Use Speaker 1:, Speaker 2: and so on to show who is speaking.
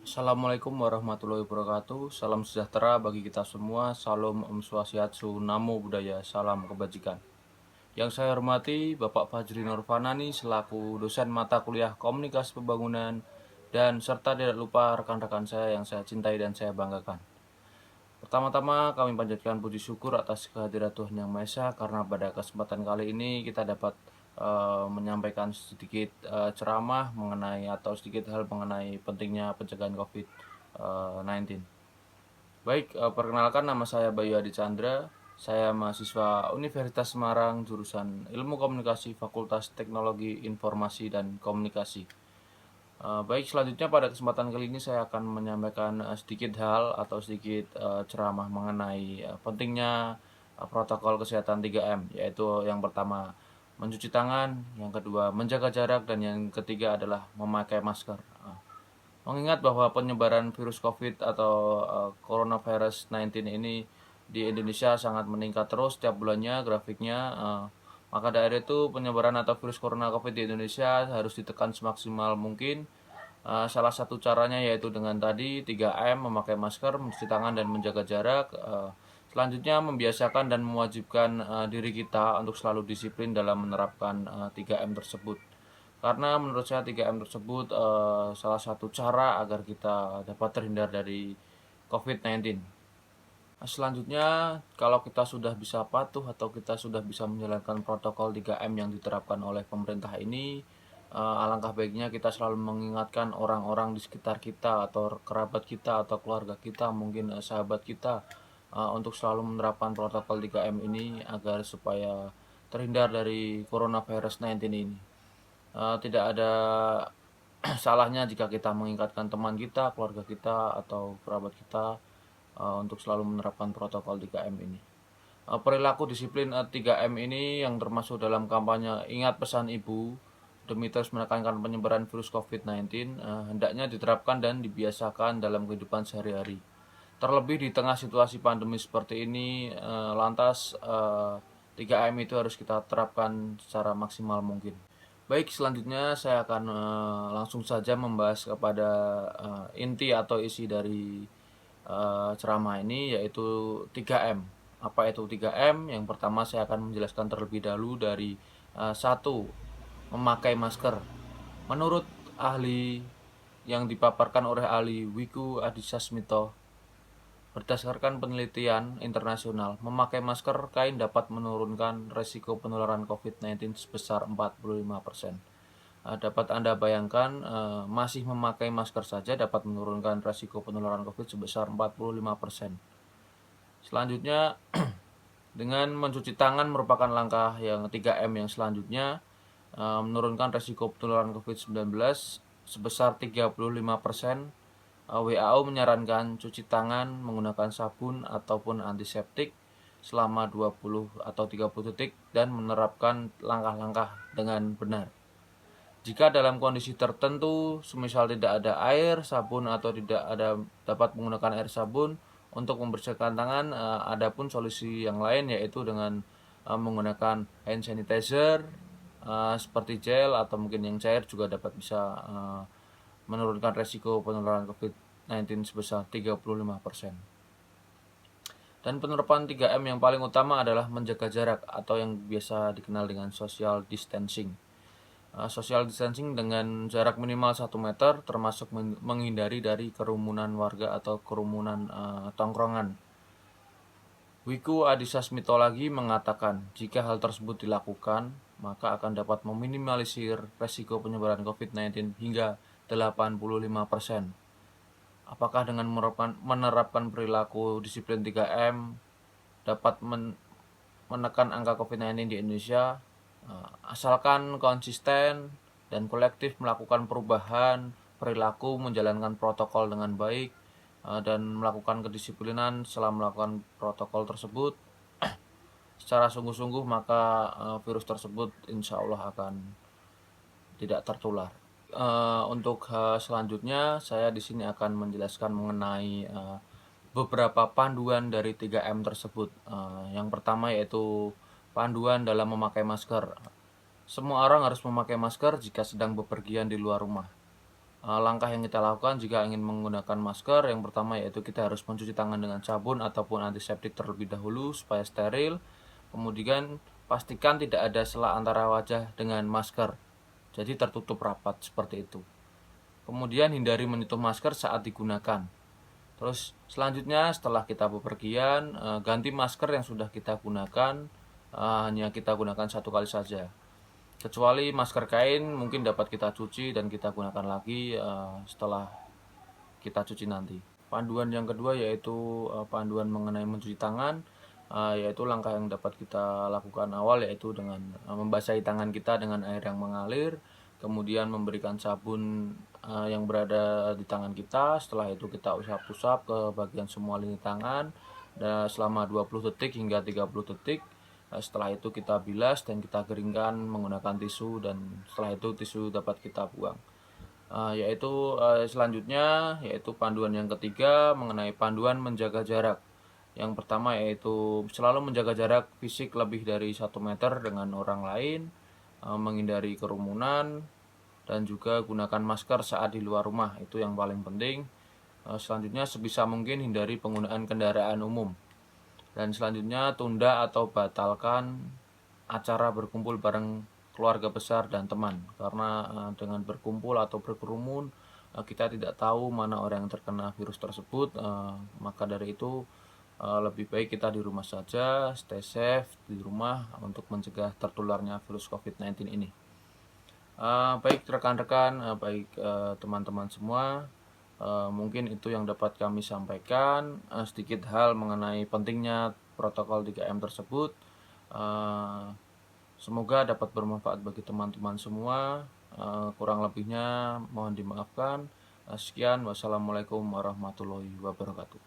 Speaker 1: Assalamualaikum warahmatullahi wabarakatuh. Salam sejahtera bagi kita semua. Salam Om Swastiastu, Namo Buddhaya, salam kebajikan. Yang saya hormati Bapak Fajri Nurfanani selaku dosen mata kuliah Komunikasi Pembangunan dan serta tidak lupa rekan-rekan saya yang saya cintai dan saya banggakan. Pertama-tama kami panjatkan puji syukur atas kehadiran Tuhan Yang Maha Esa karena pada kesempatan kali ini kita dapat menyampaikan sedikit ceramah mengenai atau sedikit hal mengenai pentingnya pencegahan COVID-19. Baik, perkenalkan nama saya Bayu Adi Chandra. Saya mahasiswa Universitas Semarang jurusan Ilmu Komunikasi Fakultas Teknologi Informasi dan Komunikasi. Baik, selanjutnya pada kesempatan kali ini saya akan menyampaikan sedikit hal atau sedikit ceramah mengenai pentingnya protokol kesehatan 3M, yaitu yang pertama mencuci tangan, yang kedua menjaga jarak, dan yang ketiga adalah memakai masker. Mengingat bahwa penyebaran virus COVID atau coronavirus 19 ini di Indonesia sangat meningkat terus setiap bulannya grafiknya, maka dari itu penyebaran atau virus corona COVID di Indonesia harus ditekan semaksimal mungkin. Salah satu caranya yaitu dengan tadi 3M, memakai masker, mencuci tangan, dan menjaga jarak. Selanjutnya membiasakan dan mewajibkan diri kita untuk selalu disiplin dalam menerapkan 3M tersebut. Karena menurut saya 3M tersebut salah satu cara agar kita dapat terhindar dari COVID-19. Selanjutnya, kalau kita sudah bisa patuh atau kita sudah bisa menjalankan protokol 3M yang diterapkan oleh pemerintah ini, alangkah baiknya kita selalu mengingatkan orang-orang di sekitar kita atau kerabat kita atau keluarga kita, mungkin sahabat kita, untuk selalu menerapkan protokol 3M ini agar supaya terhindar dari coronavirus 19 ini. Tidak ada salahnya jika kita mengingatkan teman kita, keluarga kita, atau kerabat kita untuk selalu menerapkan protokol 3M ini. Perilaku disiplin 3M ini yang termasuk dalam kampanye Ingat Pesan Ibu demi terus menekankan penyebaran virus COVID-19 hendaknya diterapkan dan dibiasakan dalam kehidupan sehari-hari. Terlebih di tengah situasi pandemi seperti ini, lantas 3M itu harus kita terapkan secara maksimal mungkin. Baik, selanjutnya saya akan langsung saja membahas kepada inti atau isi dari ceramah ini, yaitu 3M. Apa itu 3M? Yang pertama saya akan menjelaskan terlebih dahulu dari satu, memakai masker. Menurut ahli yang dipaparkan oleh ahli Wiku Adhisa Smito, berdasarkan penelitian internasional, memakai masker kain dapat menurunkan resiko penularan COVID-19 sebesar 45%. Dapat Anda bayangkan, masih memakai masker saja dapat menurunkan resiko penularan COVID sebesar 45%. Selanjutnya, dengan mencuci tangan merupakan langkah yang 3M yang selanjutnya, menurunkan resiko penularan COVID-19 sebesar 35%. WHO menyarankan cuci tangan menggunakan sabun ataupun antiseptik selama 20 atau 30 detik dan menerapkan langkah-langkah dengan benar. Jika dalam kondisi tertentu, semisal tidak ada air, sabun, atau tidak ada dapat menggunakan air sabun untuk membersihkan tangan, adapun solusi yang lain yaitu dengan menggunakan hand sanitizer seperti gel atau mungkin yang cair juga dapat bisa menurunkan resiko penularan COVID-19 sebesar 35%. Dan penerapan 3M yang paling utama adalah menjaga jarak atau yang biasa dikenal dengan social distancing. Social distancing dengan jarak minimal 1 meter termasuk menghindari dari kerumunan warga atau kerumunan tongkrongan. Wiku Adhisa Smito lagi mengatakan, jika hal tersebut dilakukan, maka akan dapat meminimalisir resiko penyebaran COVID-19 hingga 85%. Apakah dengan menerapkan perilaku disiplin 3M dapat menekan angka COVID-19 di Indonesia? Asalkan konsisten dan kolektif melakukan perubahan perilaku, menjalankan protokol dengan baik, dan melakukan kedisiplinan setelah melakukan protokol tersebut secara sungguh-sungguh, maka virus tersebut insya Allah akan tidak tertular. Untuk selanjutnya saya di sini akan menjelaskan mengenai beberapa panduan dari 3M tersebut. Yang pertama yaitu panduan dalam memakai masker. Semua orang harus memakai masker jika sedang bepergian di luar rumah. Langkah yang kita lakukan jika ingin menggunakan masker, yang pertama yaitu kita harus mencuci tangan dengan sabun ataupun antiseptik terlebih dahulu supaya steril. Kemudian pastikan tidak ada sela antara wajah dengan masker, jadi tertutup rapat seperti itu. Kemudian hindari menyentuh masker saat digunakan. Terus selanjutnya setelah kita bepergian, ganti masker yang sudah kita gunakan, hanya kita gunakan satu kali saja. Kecuali masker kain mungkin dapat kita cuci dan kita gunakan lagi setelah kita cuci nanti. Panduan yang kedua yaitu panduan mengenai mencuci tangan, yaitu langkah yang dapat kita lakukan awal yaitu dengan membasahi tangan kita dengan air yang mengalir, kemudian memberikan sabun yang berada di tangan kita. Setelah itu kita usap-usap ke bagian semua lini tangan dan selama 20 detik hingga 30 detik. Setelah itu kita bilas dan kita keringkan menggunakan tisu, dan setelah itu tisu dapat kita buang. Selanjutnya yaitu panduan yang ketiga mengenai panduan menjaga jarak. Yang pertama yaitu selalu menjaga jarak fisik lebih dari 1 meter dengan orang lain, menghindari kerumunan, dan juga gunakan masker saat di luar rumah, itu yang paling penting. Selanjutnya sebisa mungkin hindari penggunaan kendaraan umum. Dan selanjutnya tunda atau batalkan acara berkumpul bareng keluarga besar dan teman, karena dengan berkumpul atau berkerumun kita tidak tahu mana orang yang terkena virus tersebut. Maka dari itu lebih baik kita di rumah saja, stay safe di rumah untuk mencegah tertularnya virus COVID-19 ini. Baik rekan-rekan, baik teman-teman semua, mungkin itu yang dapat kami sampaikan, sedikit hal mengenai pentingnya protokol 3M tersebut. Semoga dapat bermanfaat bagi teman-teman semua. Kurang lebihnya mohon dimaafkan. Sekian, wassalamualaikum warahmatullahi wabarakatuh.